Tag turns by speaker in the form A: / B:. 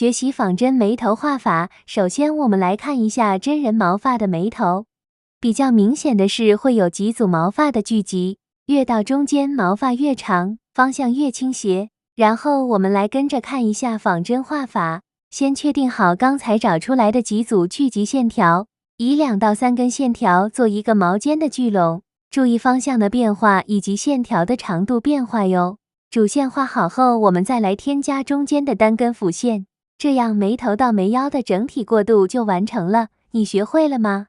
A: 学习仿真眉头画法，首先我们来看一下真人毛发的眉头。比较明显的是会有几组毛发的聚集，越到中间毛发越长，方向越倾斜。然后我们来跟着看一下仿真画法，先确定好刚才找出来的几组聚集线条，以2到3根线条做一个毛尖的聚拢，注意方向的变化以及线条的长度变化哟。主线画好后，我们再来添加中间的单根辅线，这样眉头到眉腰的整体过渡就完成了。你学会了吗？